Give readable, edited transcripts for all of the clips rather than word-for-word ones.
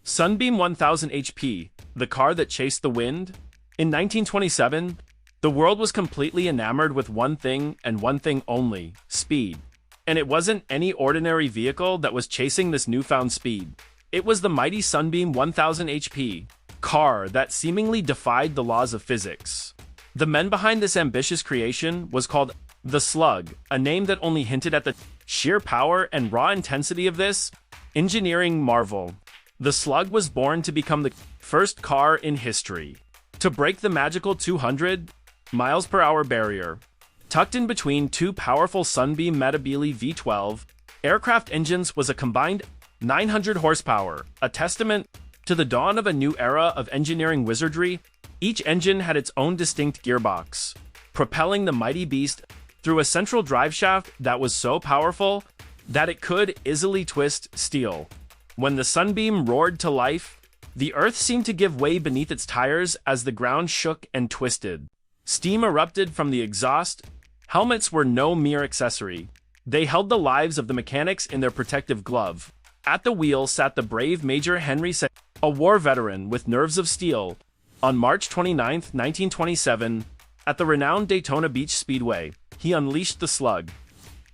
Sunbeam 1000 HP, the car that chased the wind? In 1927, the world was completely enamored with one thing and one thing only: speed. And it wasn't any ordinary vehicle that was chasing this newfound speed. It was the mighty Sunbeam 1000 HP car that seemingly defied the laws of physics. The men behind this ambitious creation was called the Slug, a name that only hinted at the sheer power and raw intensity of this engineering marvel. The Slug was born to become the first car in history to break the magical 200 miles per hour barrier. Tucked in between two powerful Sunbeam Metabili V12 aircraft engines was a combined 900 horsepower, a testament to the dawn of a new era of engineering wizardry. Each engine had its own distinct gearbox, propelling the mighty beast through a central driveshaft that was so powerful that it could easily twist steel. When the Sunbeam roared to life, the earth seemed to give way beneath its tires as the ground shook and twisted. Steam erupted from the exhaust. Helmets were no mere accessory. They held the lives of the mechanics in their protective glove. At the wheel sat the brave Major Henry Sa, a war veteran with nerves of steel. On March 29, 1927, at the renowned Daytona Beach Speedway, he unleashed the Slug.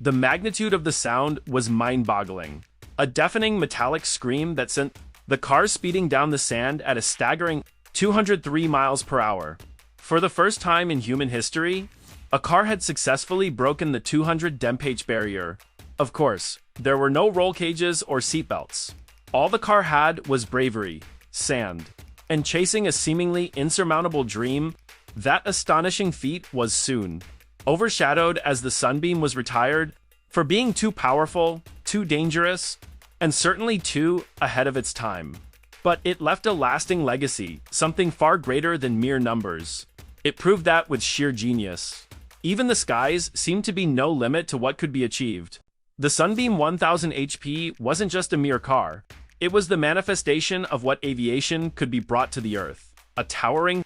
The magnitude of the sound was mind-boggling. A deafening metallic scream that sent the car speeding down the sand at a staggering 203 miles per hour. For the first time in human history, a car had successfully broken the 200 mph barrier. Of course, there were no roll cages or seatbelts. All the car had was bravery, sand, and chasing a seemingly insurmountable dream. That astonishing feat was soon overshadowed as the Sunbeam was retired for being too powerful, too dangerous, and certainly too ahead of its time. But it left a lasting legacy, something far greater than mere numbers. It proved that with sheer genius, even the skies seemed to be no limit to what could be achieved. The Sunbeam 1000 HP wasn't just a mere car. It was the manifestation of what aviation could be brought to the earth. A towering,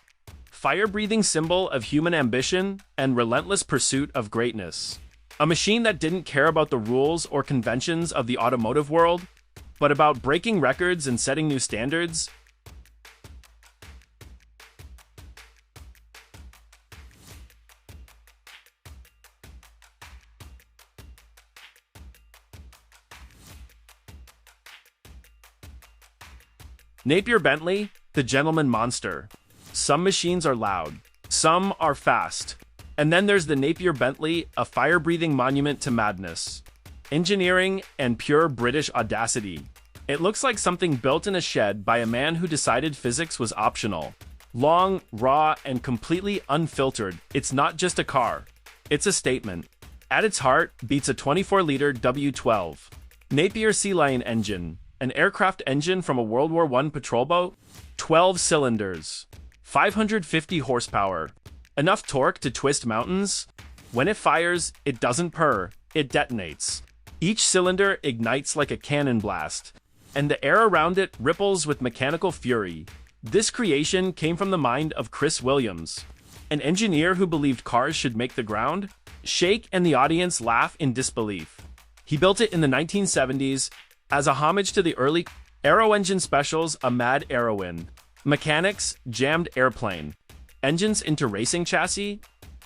fire-breathing symbol of human ambition and relentless pursuit of greatness. A machine that didn't care about the rules or conventions of the automotive world, but about breaking records and setting new standards. Napier Bentley, the gentleman monster. Some machines are loud, some are fast. And then there's the Napier Bentley, a fire-breathing monument to madness, engineering, and pure British audacity. It looks like something built in a shed by a man who decided physics was optional. Long, raw, and completely unfiltered, it's not just a car. It's a statement. At its heart beats a 24-liter W12 Napier Sea Lion engine, an aircraft engine from a World War I patrol boat. 12 cylinders, 550 horsepower. Enough torque to twist mountains. When it fires, it doesn't purr, it detonates. Each cylinder ignites like a cannon blast, and the air around it ripples with mechanical fury. This creation came from the mind of Chris Williams, an engineer who believed cars should make the ground shake and the audience laugh in disbelief. He built it in the 1970s as a homage to the early aero engine specials, a mad aero-in. Mechanics jammed airplane engines into racing chassis?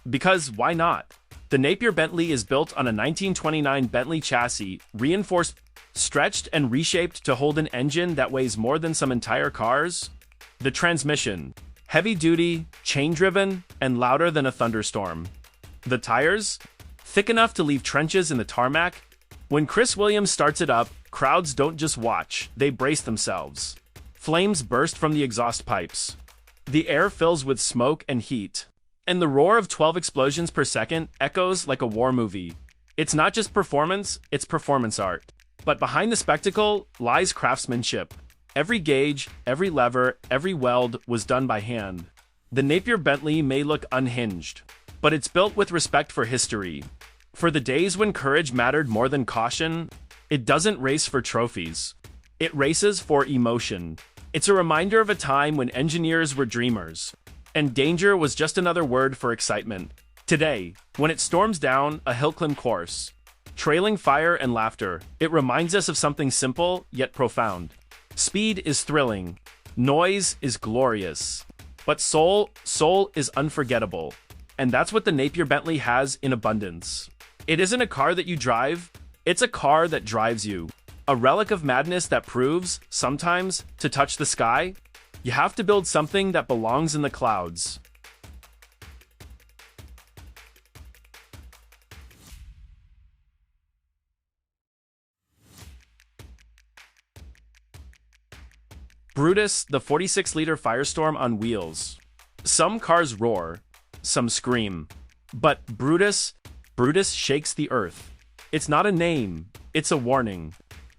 Because why not? The Napier Bentley is built on a 1929 Bentley chassis, reinforced, stretched, and reshaped to hold an engine that weighs more than some entire cars. The transmission, heavy-duty, chain-driven, and louder than a thunderstorm. The tires, thick enough to leave trenches in the tarmac. When Chris Williams starts it up, crowds don't just watch, they brace themselves. Flames burst from the exhaust pipes. The air fills with smoke and heat, and the roar of 12 explosions per second echoes like a war movie. It's not just performance, it's performance art. But behind the spectacle lies craftsmanship. Every gauge, every lever, every weld was done by hand. The Napier Bentley may look unhinged, but it's built with respect for history. For the days when courage mattered more than caution, it doesn't race for trophies. It races for emotion. It's a reminder of a time when engineers were dreamers, and danger was just another word for excitement. Today, when it storms down a hill-climb course, trailing fire and laughter, it reminds us of something simple yet profound. Speed is thrilling. Noise is glorious. But soul is unforgettable. And that's what the Napier Bentley has in abundance. It isn't a car that you drive, it's a car that drives you. A relic of madness that proves, sometimes, to touch the sky, you have to build something that belongs in the clouds. Brutus, the 46-liter firestorm on wheels. Some cars roar, some scream. But Brutus shakes the earth. It's not a name, it's a warning.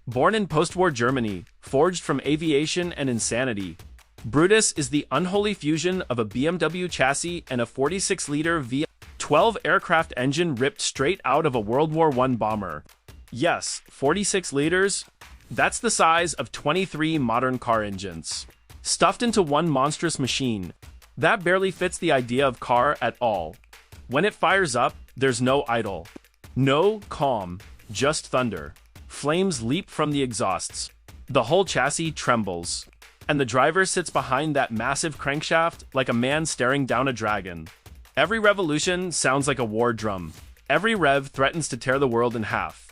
Born in post-war Germany, forged from aviation and insanity, Brutus is the unholy fusion of a BMW chassis and a 46-liter V12 aircraft engine ripped straight out of a World War I bomber. Yes, 46 liters. That's the size of 23 modern car engines, stuffed into one monstrous machine. That barely fits the idea of car at all. When it fires up, there's no idle. No calm, just thunder. Flames leap from the exhausts. The whole chassis trembles. And the driver sits behind that massive crankshaft like a man staring down a dragon. Every revolution sounds like a war drum. Every rev threatens to tear the world in half.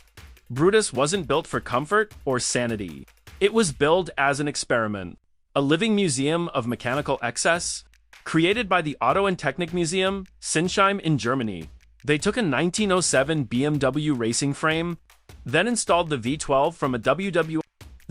Brutus wasn't built for comfort or sanity. It was built as an experiment. A living museum of mechanical excess. Created by the Auto and Technik Museum, Sinsheim in Germany. They took a 1907 BMW racing frame, then installed the V12 from a WW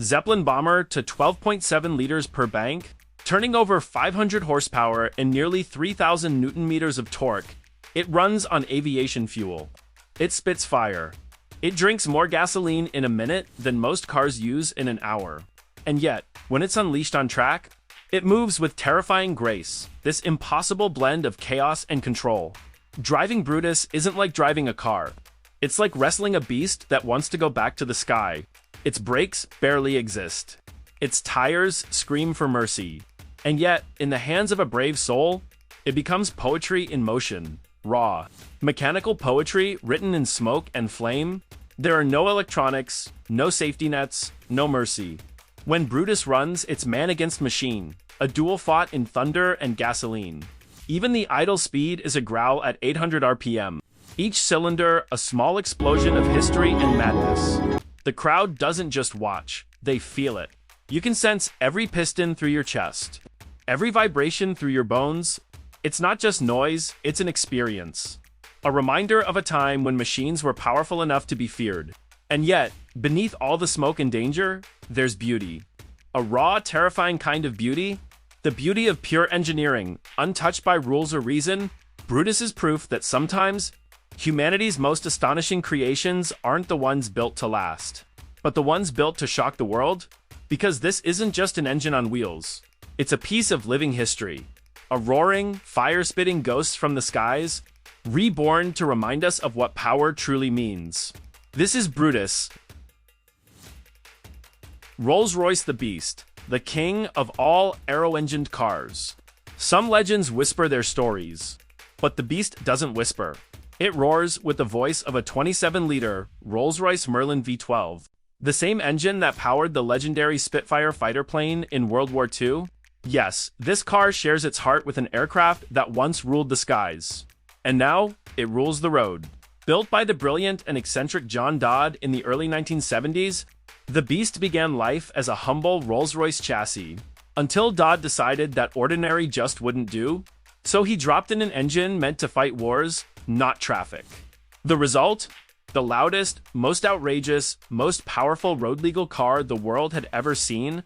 Zeppelin bomber to 12.7 liters per bank, turning over 500 horsepower and nearly 3,000 newton-meters of torque. It runs on aviation fuel. It spits fire. It drinks more gasoline in a minute than most cars use in an hour. And yet, when it's unleashed on track, it moves with terrifying grace, this impossible blend of chaos and control. Driving Brutus isn't like driving a car. It's like wrestling a beast that wants to go back to the sky. Its brakes barely exist. Its tires scream for mercy. And yet, in the hands of a brave soul, it becomes poetry in motion, raw. Mechanical poetry written in smoke and flame. There are no electronics, no safety nets, no mercy. When Brutus runs, it's man against machine, a duel fought in thunder and gasoline. Even the idle speed is a growl at 800 RPM. Each cylinder, a small explosion of history and madness. The crowd doesn't just watch, they feel it. You can sense every piston through your chest, every vibration through your bones. It's not just noise, it's an experience. A reminder of a time when machines were powerful enough to be feared. And yet, beneath all the smoke and danger, there's beauty. A raw, terrifying kind of beauty. The beauty of pure engineering, untouched by rules or reason. Brutus is proof that sometimes, humanity's most astonishing creations aren't the ones built to last, but the ones built to shock the world. Because this isn't just an engine on wheels. It's a piece of living history. A roaring, fire-spitting ghost from the skies, reborn to remind us of what power truly means. This is Brutus. Rolls-Royce the Beast, the king of all aero-engined cars. Some legends whisper their stories, but the Beast doesn't whisper. It roars with the voice of a 27-liter Rolls-Royce Merlin V12, the same engine that powered the legendary Spitfire fighter plane in World War II. Yes, this car shares its heart with an aircraft that once ruled the skies. And now, it rules the road. Built by the brilliant and eccentric John Dodd in the early 1970s, the Beast began life as a humble Rolls-Royce chassis, until Dodd decided that ordinary just wouldn't do, so he dropped in an engine meant to fight wars, not traffic. The result? The loudest, most outrageous, most powerful road-legal car the world had ever seen.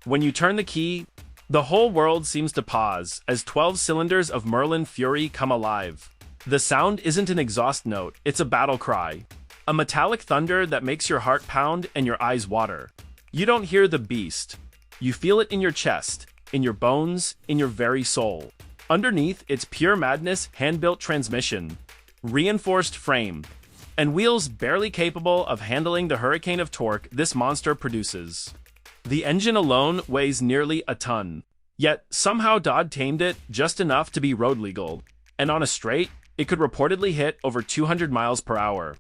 When you turn the key, the whole world seems to pause as 12 cylinders of Merlin fury come alive. The sound isn't an exhaust note, it's a battle cry. A metallic thunder that makes your heart pound and your eyes water. You don't hear the Beast. You feel it in your chest, in your bones, in your very soul. Underneath, it's pure madness, hand-built transmission, reinforced frame, and wheels barely capable of handling the hurricane of torque this monster produces. The engine alone weighs nearly a ton. Yet, somehow Dodd tamed it just enough to be road legal. And on a straight, it could reportedly hit over 200 miles per hour.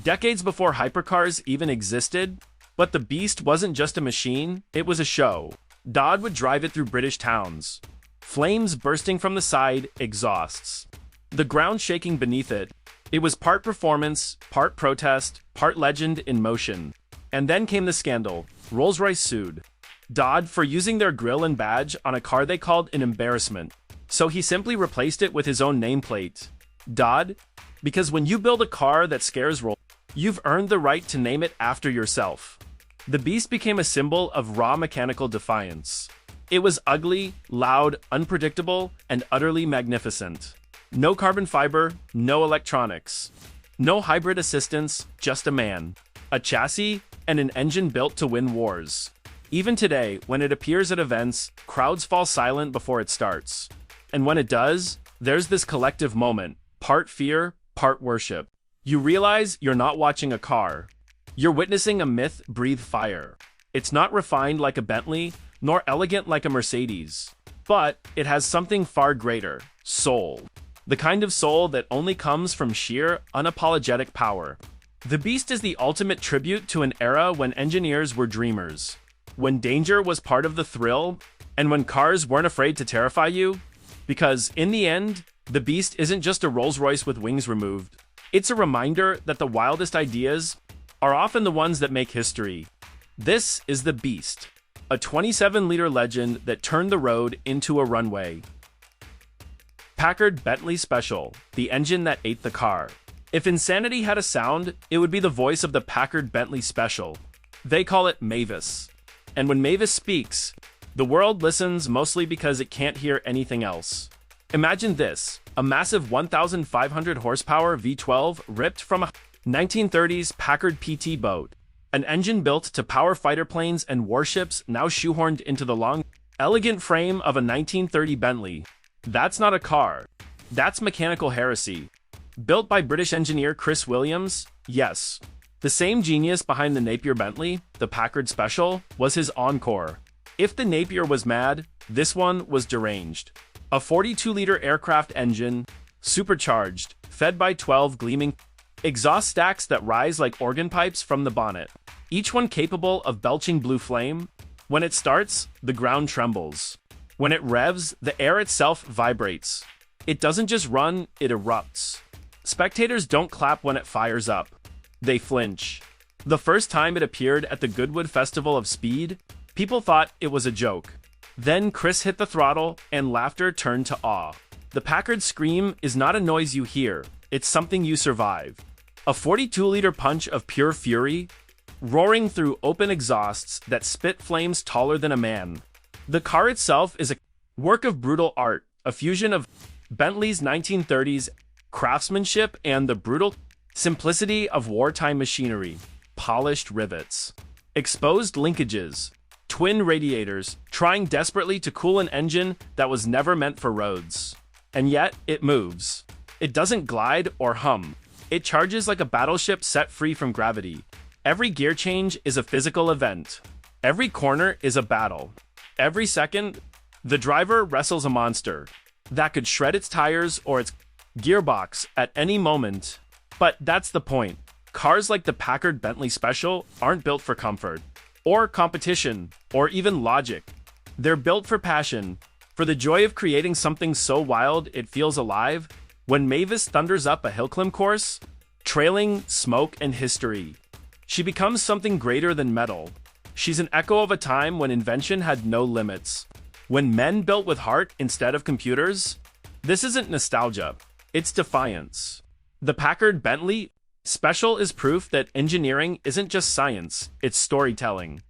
Decades before hypercars even existed, But the Beast wasn't just a machine, it was a show. Dodd would drive it through British towns. Flames bursting from the side, exhausts. The ground shaking beneath it. It was part performance, part protest, part legend in motion. And then came the scandal. Rolls-Royce sued Dodd for using their grille and badge on a car they called an embarrassment. So he simply replaced it with his own nameplate. Dodd, because when you build a car that scares Rolls, you've earned the right to name it after yourself. The Beast became a symbol of raw mechanical defiance. It was ugly, loud, unpredictable, and utterly magnificent. No carbon fiber, no electronics. No hybrid assistance, just a man, a chassis, and an engine built to win wars. Even today, when it appears at events, crowds fall silent before it starts. And when it does, there's this collective moment, part fear, part worship. You realize you're not watching a car. You're witnessing a myth breathe fire. It's not refined like a Bentley, nor elegant like a Mercedes. But it has something far greater, soul. The kind of soul that only comes from sheer, unapologetic power. The Beast is the ultimate tribute to an era when engineers were dreamers. When danger was part of the thrill, and when cars weren't afraid to terrify you. Because, in the end, the Beast isn't just a Rolls-Royce with wings removed. It's a reminder that the wildest ideas are often the ones that make history. This is the Beast, a 27-liter legend that turned the road into a runway. Packard Bentley Special, the engine that ate the car. If insanity had a sound, it would be the voice of the Packard Bentley Special. They call it Mavis. And when Mavis speaks, the world listens mostly because it can't hear anything else. Imagine this, a massive 1,500 horsepower V12 ripped from a 1930s Packard PT boat. An engine built to power fighter planes and warships now shoehorned into the long, elegant frame of a 1930 Bentley. That's not a car. That's mechanical heresy. Built by British engineer Chris Williams, yes. The same genius behind the Napier Bentley, the Packard Special, was his encore. If the Napier was mad, this one was deranged. A 42-liter aircraft engine, supercharged, fed by 12 gleaming exhaust stacks that rise like organ pipes from the bonnet. Each one capable of belching blue flame. When it starts, the ground trembles. When it revs, the air itself vibrates. It doesn't just run, it erupts. Spectators don't clap when it fires up. They flinch. The first time it appeared at the Goodwood Festival of Speed, people thought it was a joke. Then Chris hit the throttle, and laughter turned to awe. The Packard scream is not a noise you hear, it's something you survive. A 42-liter punch of pure fury, roaring through open exhausts that spit flames taller than a man. The car itself is a work of brutal art, a fusion of Bentley's 1930s craftsmanship and the brutal simplicity of wartime machinery. Polished rivets, exposed linkages, twin radiators, trying desperately to cool an engine that was never meant for roads. And yet, it moves. It doesn't glide or hum. It charges like a battleship set free from gravity. Every gear change is a physical event. Every corner is a battle. Every second, the driver wrestles a monster that could shred its tires or its gearbox at any moment. But that's the point. Cars like the Packard Bentley Special aren't built for comfort, or competition, or even logic. They're built for passion, for the joy of creating something so wild it feels alive. When Mavis thunders up a hill-climb course, trailing smoke and history, she becomes something greater than metal. She's an echo of a time when invention had no limits. When men built with heart instead of computers. This isn't nostalgia, it's defiance. The Packard Bentley Special is proof that engineering isn't just science, it's storytelling.